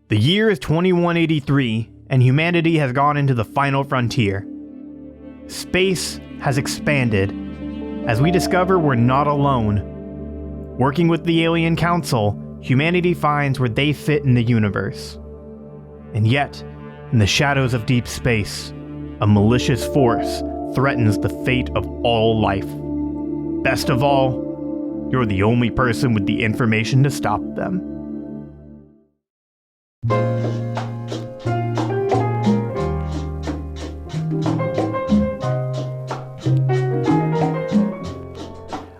The year is 2183, and humanity has gone into the final frontier. Space has expanded. As we discover we're not alone. Working with the Alien Council, humanity finds where they fit in the universe. And yet, in the shadows of deep space, a malicious force threatens the fate of all life. Best of all, you're the only person with the information to stop them.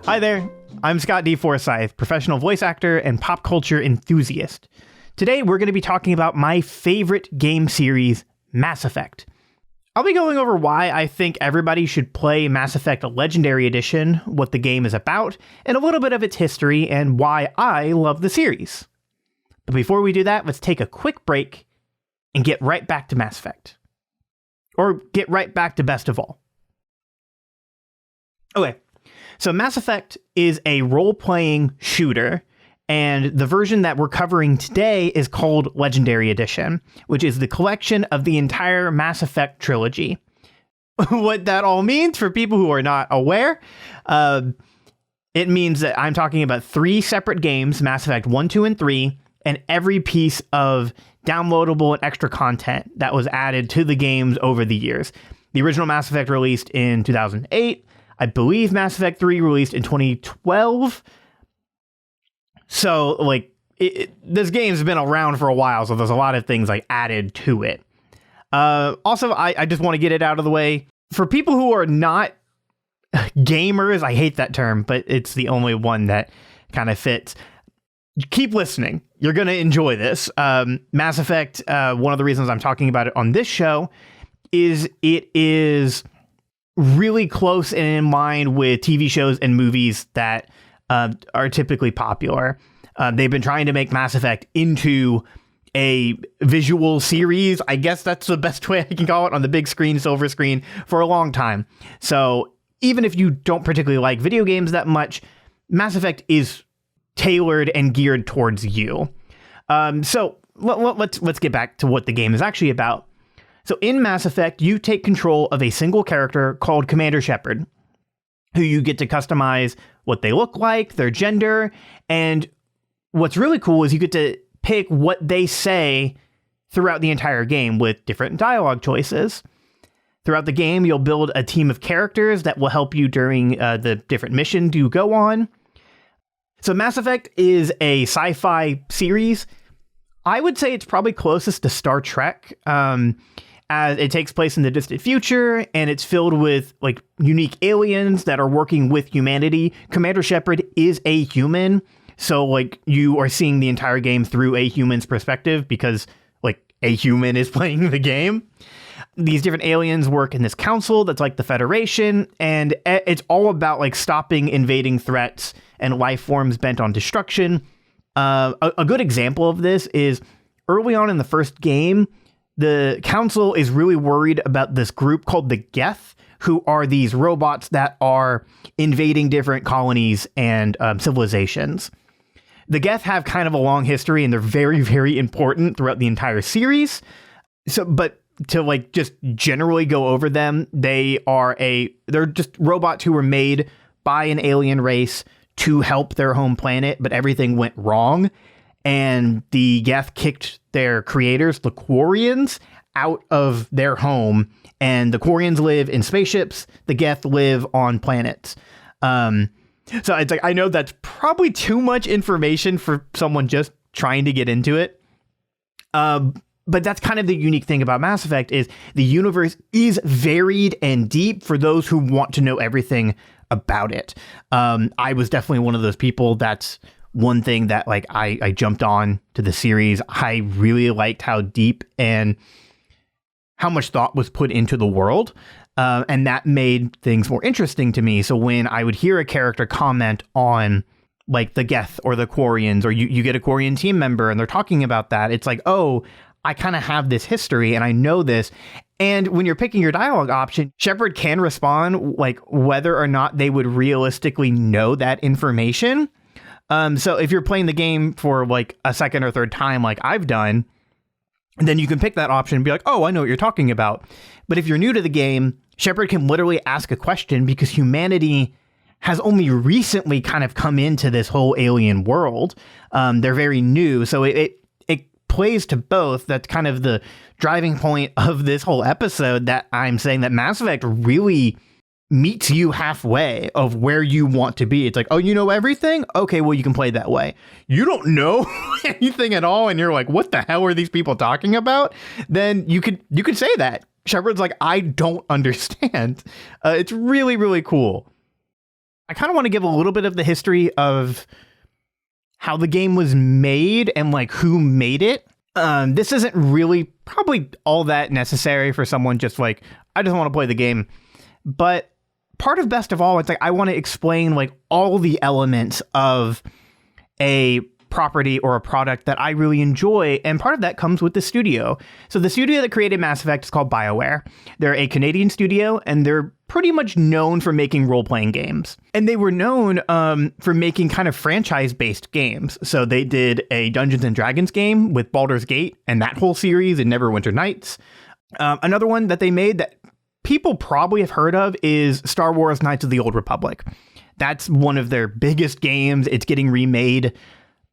Hi there, I'm Scott D. Forsyth, professional voice actor and pop culture enthusiast. Today we're going to be talking about my favorite game series, Mass Effect. I'll be going over why I think everybody should play Mass Effect Legendary Edition, what the game is about, and a little bit of its history and why I love the series. But before we do that, let's take a quick break and get right back to Mass Effect. Or get right back to Best of All. Okay, so Mass Effect is a role-playing shooter, and the version that we're covering today is called Legendary Edition, which is the collection of the entire Mass Effect trilogy. What that all means for people who are not aware, it means that I'm talking about 3 separate games, Mass Effect 1, 2, and 3, and every piece of downloadable and extra content that was added to the games over the years. The original Mass Effect released in 2008. I believe Mass Effect 3 released in 2012. So, this game's been around for a while, so there's a lot of things, added to it. Also, I just want to get it out of the way. For people who are not gamers, I hate that term, but it's the only one that kind of fits. Keep listening. You're going to enjoy this. Mass Effect, one of the reasons I'm talking about it on this show is it is really close and in line with TV shows and movies that are typically popular. They've been trying to make Mass Effect into a visual series. I guess that's the best way I can call it, on the big screen, silver screen, for a long time. So even if you don't particularly like video games that much, Mass Effect is tailored and geared towards you. So let's get back to what the game is actually about. So in Mass Effect, you take control of a single character called Commander Shepard, who you get to customize what they look like, their gender, and what's really cool is you get to pick what they say throughout the entire game with different dialogue choices. Throughout the game, you'll build a team of characters that will help you during the different missions you go on. So Mass Effect is a sci-fi series. I would say it's probably closest to Star Trek, as it takes place in the distant future, and it's filled with unique aliens that are working with humanity. Commander Shepard is a human, so you are seeing the entire game through a human's perspective because a human is playing the game. These different aliens work in this council that's like the Federation, and it's all about stopping invading threats and life forms bent on destruction. A good example of this is early on in the first game, the council is really worried about this group called the Geth, who are these robots that are invading different colonies and civilizations. The Geth have kind of a long history, and they're very, very important throughout the entire series. But to just generally go over them, they're just robots who were made by an alien race to help their home planet, but everything went wrong. And the Geth kicked their creators, the Quarians, out of their home. And the Quarians live in spaceships. The Geth live on planets. So it's I know that's probably too much information for someone just trying to get into it. But that's kind of the unique thing about Mass Effect is the universe is varied and deep for those who want to know everything about it. I was definitely one of those people. That's one thing that I jumped on to the series. I really liked how deep and how much thought was put into the world. And that made things more interesting to me. So when I would hear a character comment on the Geth or the Quarians, or you get a Quarian team member and they're talking about that, it's oh, I kind of have this history and I know this. And when you're picking your dialogue option, Shepard can respond whether or not they would realistically know that information. So if you're playing the game for a second or third time, I've done, then you can pick that option and be like, oh, I know what you're talking about. But if you're new to the game, Shepard can literally ask a question because humanity has only recently kind of come into this whole alien world. They're very new. So it plays to both. That's kind of the driving point of this whole episode, that I'm saying that Mass Effect really meets you halfway of where you want to be. It's like, oh, you know everything? Okay, well, you can play that way. You don't know anything at all, and you're like, what the hell are these people talking about? Then you could say that. Shepard's like, I don't understand. It's really, really cool. I kind of want to give a little bit of the history of how the game was made and like who made it. This isn't really probably all that necessary for someone just like, I just want to play the game. But part of best of all, it's like, I want to explain like all the elements of a property or a product that I really enjoy. And part of that comes with the studio. So the studio that created Mass Effect is called BioWare. They're a Canadian studio, and they're pretty much known for making role-playing games. And they were known for making kind of franchise-based games. So they did a Dungeons and Dragons game with Baldur's Gate and that whole series and Neverwinter Nights. Another one that they made that people probably have heard of is Star Wars Knights of the Old Republic. That's one of their biggest games. It's getting remade,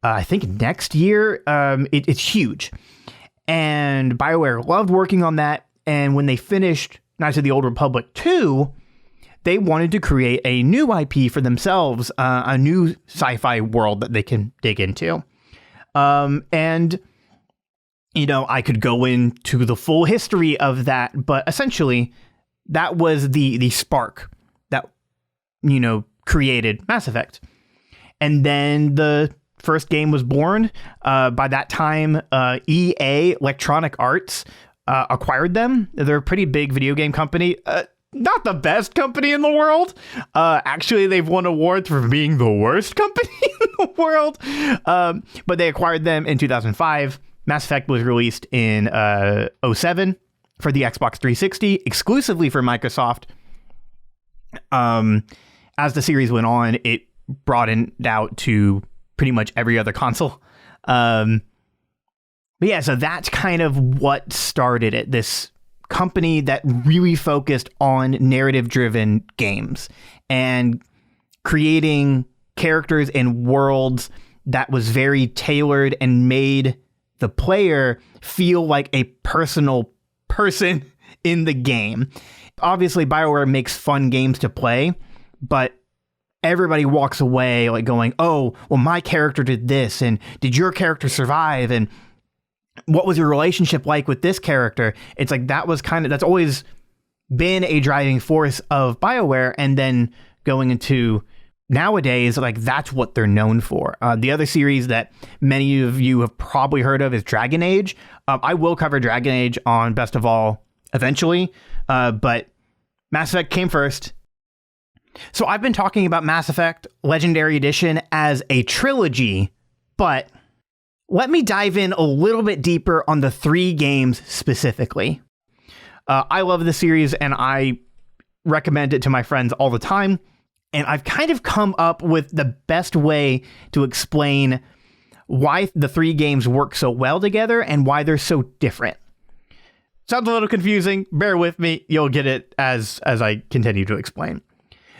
I think, next year. It's huge. And BioWare loved working on that. And when they finished Knights of the Old Republic 2, they wanted to create a new IP for themselves, a new sci-fi world that they can dig into. And, you know, I could go into the full history of that, but essentially that was the spark that, you know, created Mass Effect. And then the first game was born. By that time, EA, Electronic Arts, acquired them. They're a pretty big video game company. Not the best company in the world. Actually, they've won awards for being the worst company in the world. But they acquired them in 2005. Mass Effect was released in 2007 for the Xbox 360, exclusively for Microsoft. As the series went on, it broadened out to pretty much every other console. But yeah, so that's kind of what started it. This company that really focused on narrative-driven games and creating characters and worlds that was very tailored and made the player feel like a personal person in the game. Obviously, BioWare makes fun games to play, but everybody walks away like going, oh, well, my character did this, and did your character survive, and what was your relationship like with this character? It's like that's always been a driving force of BioWare, and then going into nowadays, like that's what they're known for. The other series that many of you have probably heard of is Dragon Age. I will cover Dragon Age on Best of All eventually, but Mass Effect came first. So I've been talking about Mass Effect Legendary Edition as a trilogy, but let me dive in a little bit deeper on the 3 games specifically. I love the series and I recommend it to my friends all the time. And I've kind of come up with the best way to explain why the 3 games work so well together and why they're so different. Sounds a little confusing. Bear with me. You'll get it as I continue to explain.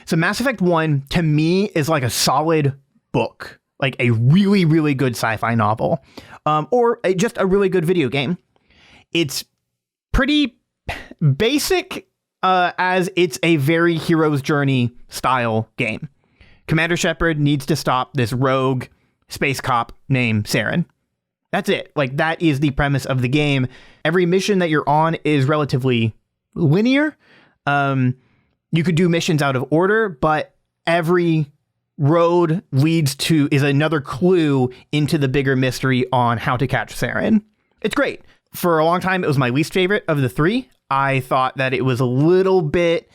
So Mass Effect 1, to me, is like a solid book. Like a really, really good sci-fi novel. Or just a really good video game. It's pretty basic, as it's a very hero's journey style game. Commander Shepard needs to stop this rogue space cop named Saren. That's it. Like, that is the premise of the game. Every mission that you're on is relatively linear. You could do missions out of order, but every road is another clue into the bigger mystery on how to catch Saren. It's great. For a long time, it was my least favorite of the 3. I thought that it was a little bit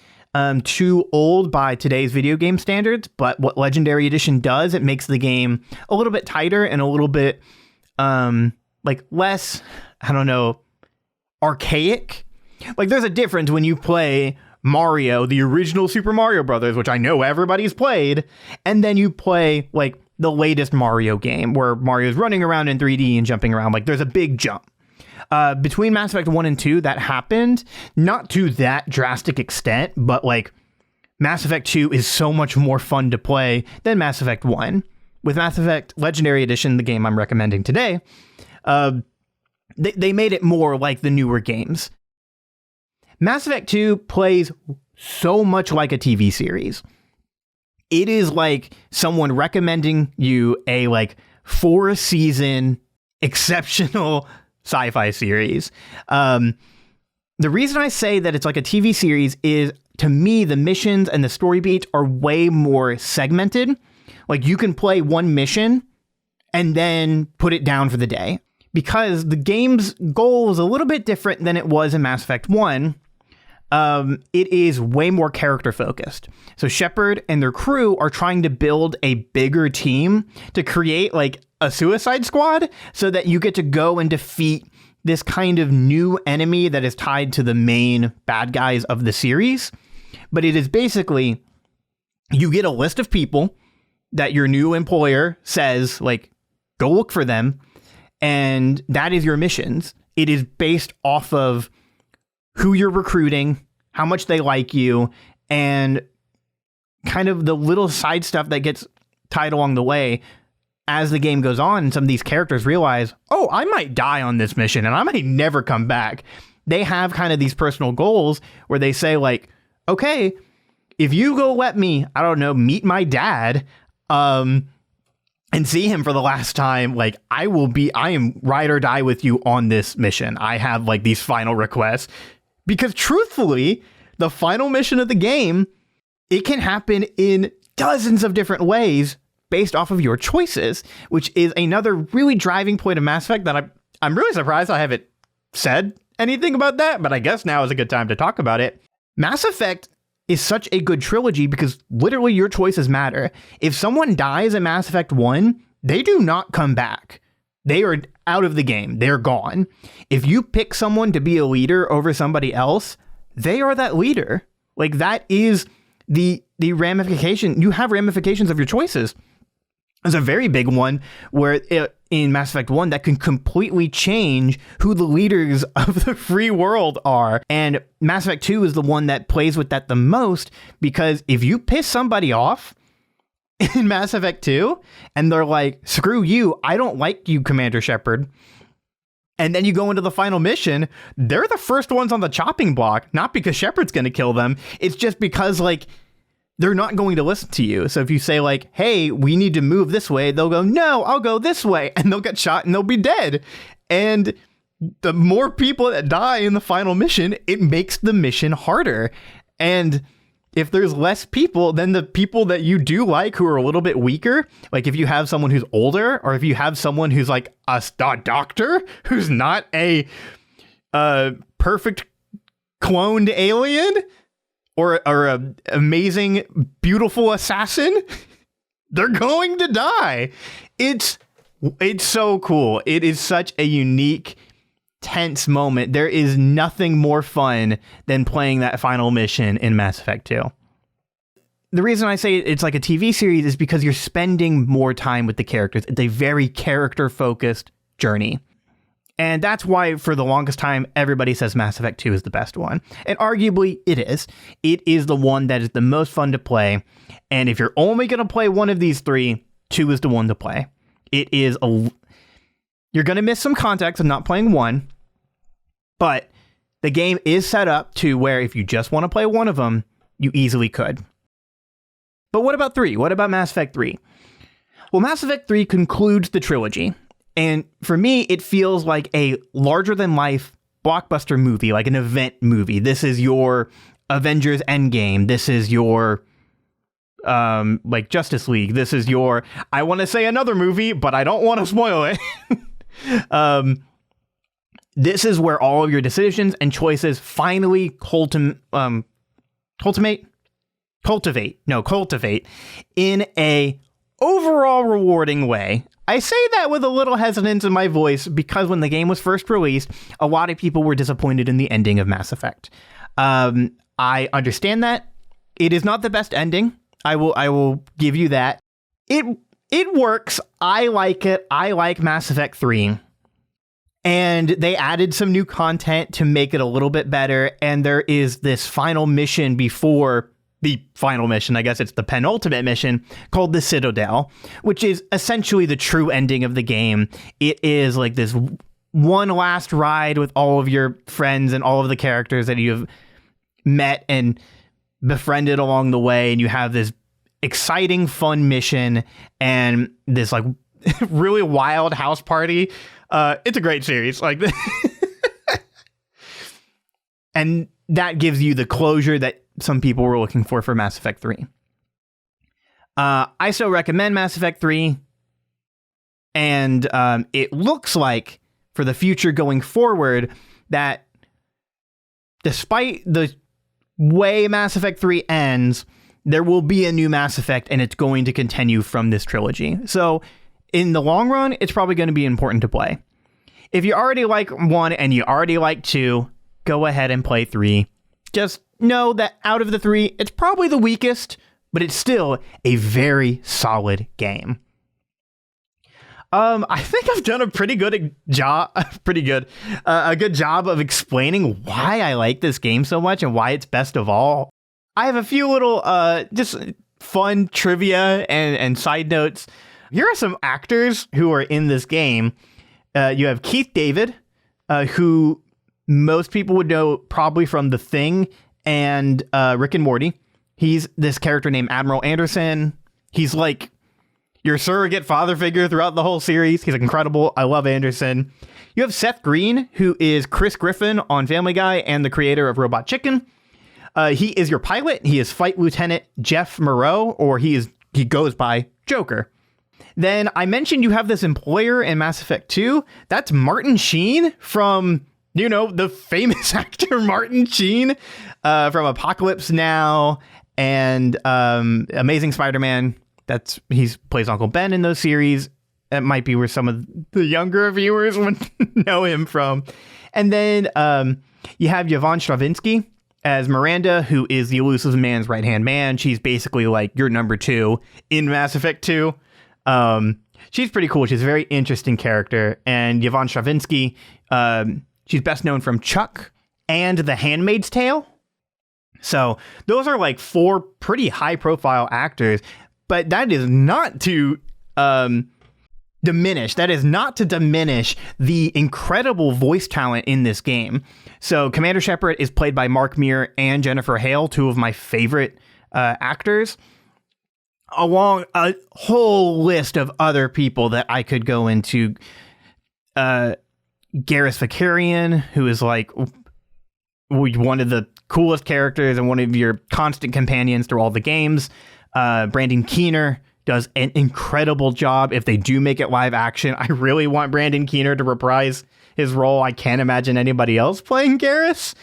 too old by today's video game standards, but what Legendary Edition does, it makes the game a little bit tighter and a little bit less, I don't know, archaic. Like, there's a difference when you play Mario, the original Super Mario Brothers, which I know everybody's played, and then you play like the latest Mario game where Mario's running around in 3D and jumping around. Like, there's a big jump. Between Mass Effect 1 and 2, that happened, not to that drastic extent, but like Mass Effect 2 is so much more fun to play than Mass Effect 1. With Mass Effect Legendary Edition, the game I'm recommending today, they made it more like the newer games. Mass Effect 2 plays so much like a TV series. It is like someone recommending you a like 4-season exceptional sci-fi series. The reason I say that it's like a TV series is, to me, the missions and the story beats are way more segmented. Like, you can play one mission and then put it down for the day, because the game's goal is a little bit different than it was in Mass Effect 1. It is way more character focused. So Shepard and their crew are trying to build a bigger team to create like a Suicide Squad, so that you get to go and defeat this kind of new enemy that is tied to the main bad guys of the series. But it is basically, you get a list of people that your new employer says, like, go look for them, and that is your missions. It is based off of who you're recruiting, how much they like you, and kind of the little side stuff that gets tied along the way as the game goes on. And some of these characters realize, oh, I might die on this mission and I might never come back. They have kind of these personal goals where they say, like, okay, if you go let me, I don't know, meet my dad, and see him for the last time, like, I am ride or die with you on this mission. I have like these final requests. Because truthfully, the final mission of the game, it can happen in dozens of different ways based off of your choices, which is another really driving point of Mass Effect that I'm really surprised I haven't said anything about that, but I guess now is a good time to talk about it. Mass Effect is such a good trilogy because literally your choices matter. If someone dies in Mass Effect 1, they do not come back. They are out of the game. They're gone. If you pick someone to be a leader over somebody else, they are that leader. Like, that is the ramification. You have ramifications of your choices. There's a very big one where in Mass Effect 1 that can completely change who the leaders of the free world are. And Mass Effect 2 is the one that plays with that the most, because if you piss somebody off in Mass Effect 2, and they're like, screw you, I don't like you, Commander Shepard, and then you go into the final mission, they're the first ones on the chopping block, not because Shepard's going to kill them. It's just because, like, they're not going to listen to you. So if you say, like, hey, we need to move this way, they'll go, no, I'll go this way, and they'll get shot and they'll be dead. And the more people that die in the final mission, it makes the mission harder. And if there's less people, then the people that you do like who are a little bit weaker, like if you have someone who's older, or if you have someone who's like a doctor who's not a perfect cloned alien, or a amazing, beautiful assassin, they're going to die. It's so cool. It is such a unique, tense moment. There is nothing more fun than playing that final mission in Mass Effect 2. The reason I say it's like a TV series is because you're spending more time with the characters. It's a very character-focused journey. And that's why, for the longest time, everybody says Mass Effect 2 is the best one. And arguably, it is. It is the one that is the most fun to play. And if you're only going to play one of these three, 2 is the one to play. It is you're going to miss some context of not playing 1, but the game is set up to where if you just want to play one of them, you easily could. But what about 3? What about Mass Effect 3? Well, Mass Effect 3 concludes the trilogy. And for me, it feels like a larger-than-life blockbuster movie, like an event movie. This is your Avengers Endgame. This is your, like, Justice League. This is your, I want to say another movie, but I don't want to spoil it. This is where all of your decisions and choices finally cultivate in a overall rewarding way. I say that with a little hesitance in my voice because when the game was first released, a lot of people were disappointed in the ending of Mass Effect. I understand that. It is not the best ending. I will give you that. It works. I like it. I like Mass Effect 3. And they added some new content to make it a little bit better. And there is this final mission before the final mission. I guess it's the penultimate mission called the Citadel, which is essentially the true ending of the game. It is like this one last ride with all of your friends and all of the characters that you've met and befriended along the way. And you have this exciting, fun mission and this like really wild house party. It's a great series. Like, and that gives you the closure that some people were looking for Mass Effect 3. I still recommend Mass Effect 3. And it looks like for the future going forward that despite the way Mass Effect 3 ends, there will be a new Mass Effect and it's going to continue from this trilogy. So in the long run, it's probably going to be important to play. If you already like 1 and you already like 2, go ahead and play 3. Just know that out of the 3, it's probably the weakest, but it's still a very solid game. I think I've done a pretty good job of explaining why I like this game so much and why it's best of all. I have a few little just fun trivia and side notes. Here are some actors who are in this game. You have Keith David, who most people would know probably from The Thing and Rick and Morty. He's this character named Admiral Anderson. He's like your surrogate father figure throughout the whole series. He's incredible. I love Anderson. You have Seth Green, who is Chris Griffin on Family Guy and the creator of Robot Chicken. He is your pilot. He is Flight Lieutenant Jeff Moreau, or he goes by Joker. Then I mentioned you have this employer in Mass Effect 2. That's Martin Sheen from, the famous actor Martin Sheen from Apocalypse Now and Amazing Spider-Man. He plays Uncle Ben in those series. That might be where some of the younger viewers would know him from. And then you have Yvonne Stravinsky as Miranda, who is the Elusive Man's right-hand man. She's basically like your number 2 in Mass Effect 2. She's pretty cool. She's a very interesting character. And Yvonne Stravinsky, she's best known from Chuck and The Handmaid's Tale. So those are like 4 pretty high-profile actors. But that is not to diminish. That is not to diminish the incredible voice talent in this game. So Commander Shepard is played by Mark Meer and Jennifer Hale, 2 of my favorite actors, along a whole list of other people that I could go into. Garrus Vakarian, who is like one of the coolest characters and one of your constant companions through all the games. Brandon Keener does an incredible job. If they do make it live action, I really want Brandon Keener to reprise his role. I can't imagine anybody else playing Garrus.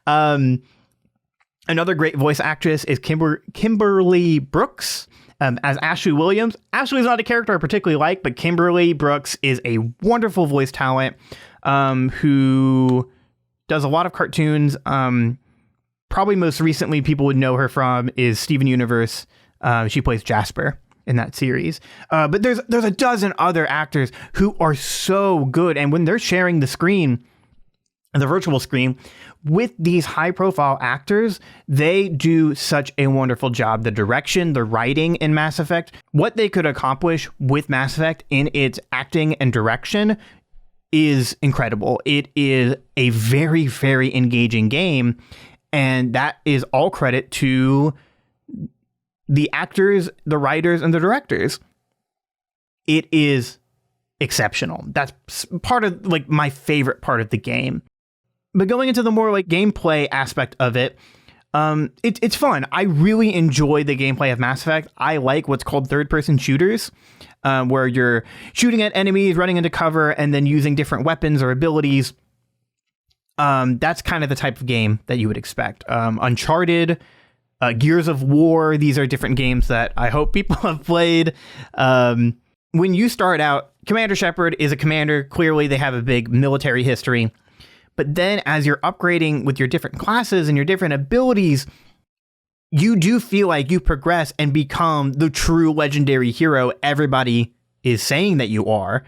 Another great voice actress is Kimberly Brooks as Ashley Williams. Ashley's not a character I particularly like, but Kimberly Brooks is a wonderful voice talent who does a lot of cartoons. Probably most recently people would know her from is Steven Universe. She plays Jasper in that series. But there's a dozen other actors who are so good. And when they're sharing the screen, the virtual screen, with these high profile actors, they do such a wonderful job. The direction, the writing in Mass Effect, what they could accomplish with Mass Effect in its acting and direction is incredible. It is a very, very engaging game. And that is all credit to the actors, the writers, and the directors. It is exceptional. That's part of like my favorite part of the game. But going into the more like gameplay aspect of it, it's fun. I really enjoy the gameplay of Mass Effect. I like what's called third-person shooters, where you're shooting at enemies, running into cover, and then using different weapons or abilities. That's kind of the type of game that you would expect. Uncharted, Gears of War, these are different games that I hope people have played. When you start out, Commander Shepard is a commander. Clearly, they have a big military history. But then as you're upgrading with your different classes and your different abilities, you do feel like you progress and become the true legendary hero everybody is saying that you are.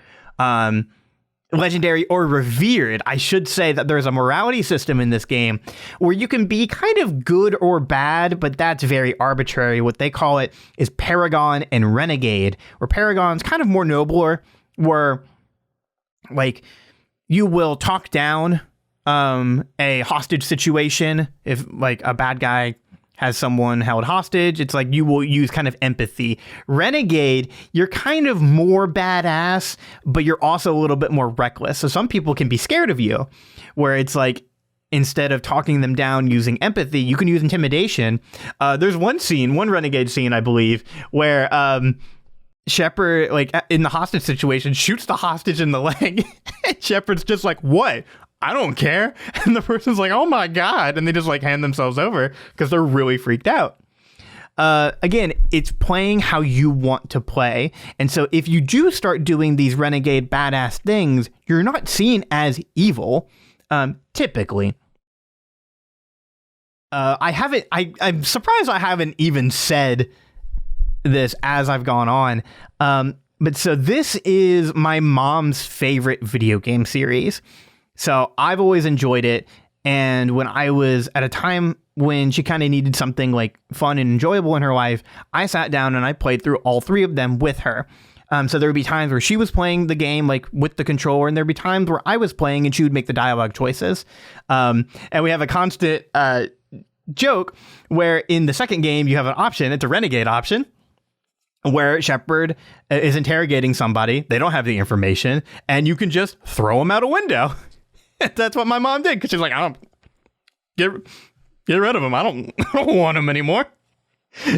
legendary or revered. I should say that there's a morality system in this game where you can be kind of good or bad, but that's very arbitrary. What they call it is Paragon and Renegade, where Paragon's kind of more nobler, where like you will talk down a hostage situation. If like a bad guy has someone held hostage, it's like you will use kind of empathy. Renegade, you're kind of more badass, but you're also a little bit more reckless. So some people can be scared of you, where it's like, instead of talking them down using empathy, you can use intimidation. There's one Renegade scene, I believe, where Shepard, like in the hostage situation, shoots the hostage in the leg. Shepard's just like, what? I don't care. And the person's like, oh my God. And they just like hand themselves over because they're really freaked out. Again, it's playing how you want to play. And so if you do start doing these renegade badass things, you're not seen as evil, typically. I'm surprised I haven't even said this as I've gone on. But so this is my mom's favorite video game series. So I've always enjoyed it. And when I was at a time when she kind of needed something like fun and enjoyable in her life, I sat down and I played through all three of them with her. So there would be times where she was playing the game like with the controller, and there'd be times where I was playing and she would make the dialogue choices. And we have a constant joke where in the second game you have an option. It's a renegade option, where Shepard is interrogating somebody. They don't have the information, and you can just throw them out a window. That's what my mom did, because she's like, I don't get rid of him. I don't want him anymore.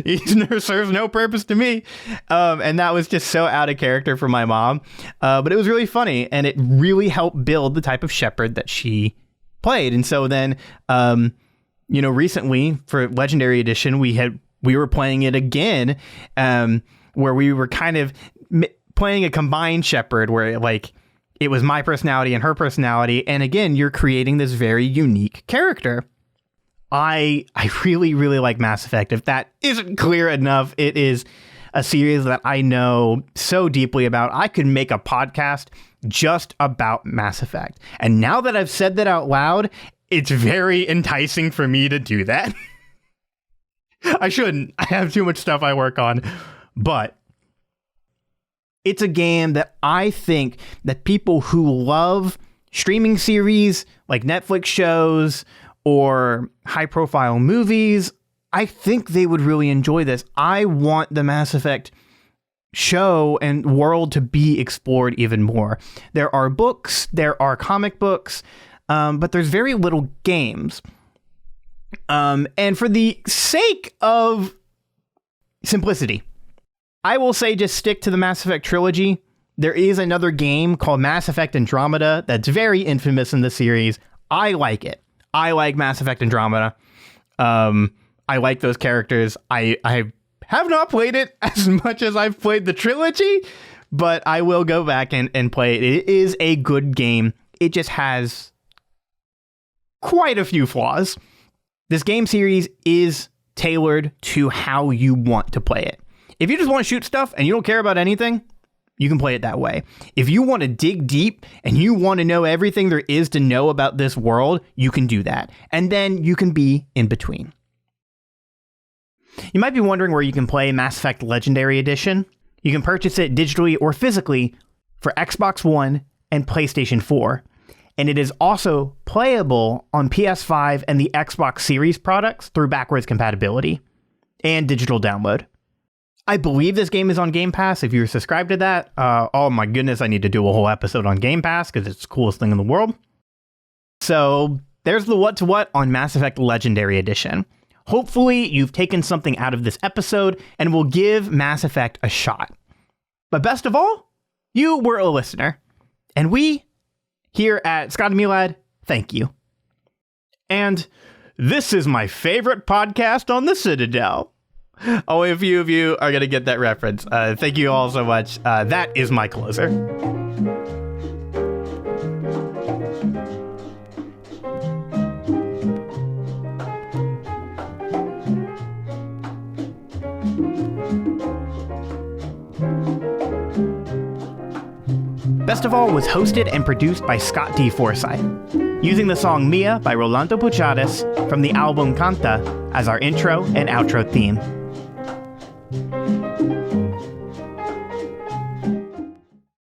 He serves no purpose to me. And that was just so out of character for my mom. But it was really funny, and it really helped build the type of Shepard that she played. And so then, recently for Legendary Edition, we were playing it again, where we were kind of playing a combined Shepard, where like it was my personality and her personality. And again, you're creating this very unique character. I really, really like Mass Effect. If that isn't clear enough, it is a series that I know so deeply about. I could make a podcast just about Mass Effect. And now that I've said that out loud, it's very enticing for me to do that. I shouldn't. I have too much stuff I work on. But it's a game that I think that people who love streaming series like Netflix shows or high-profile movies, I think they would really enjoy this. I want the Mass Effect show and world to be explored even more. There are books, there are comic books, but there's very little games. And for the sake of simplicity, I will say just stick to the Mass Effect trilogy. There is another game called Mass Effect Andromeda that's very infamous in the series. I like it. I like Mass Effect Andromeda. I like those characters. I have not played it as much as I've played the trilogy, but I will go back and play it. It is a good game. It just has quite a few flaws. This game series is tailored to how you want to play it. If you just want to shoot stuff and you don't care about anything, you can play it that way. If you want to dig deep and you want to know everything there is to know about this world, you can do that. And then you can be in between. You might be wondering where you can play Mass Effect Legendary Edition. You can purchase it digitally or physically for Xbox One and PlayStation 4. And it is also playable on PS5 and the Xbox Series products through backwards compatibility and digital download. I believe this game is on Game Pass. If you're subscribed to that, oh my goodness, I need to do a whole episode on Game Pass because it's the coolest thing in the world. So there's the what to what on Mass Effect Legendary Edition. Hopefully you've taken something out of this episode and will give Mass Effect a shot. But best of all, you were a listener. And we, here at ScottyMeLad, thank you. And this is my favorite podcast on the Citadel. Only a few of you are going to get that reference. Thank you all so much. That is my closer. Best of All was hosted and produced by Scott D. Forsyth, using the song Mia by Rolando Puchades from the album Canta as our intro and outro theme.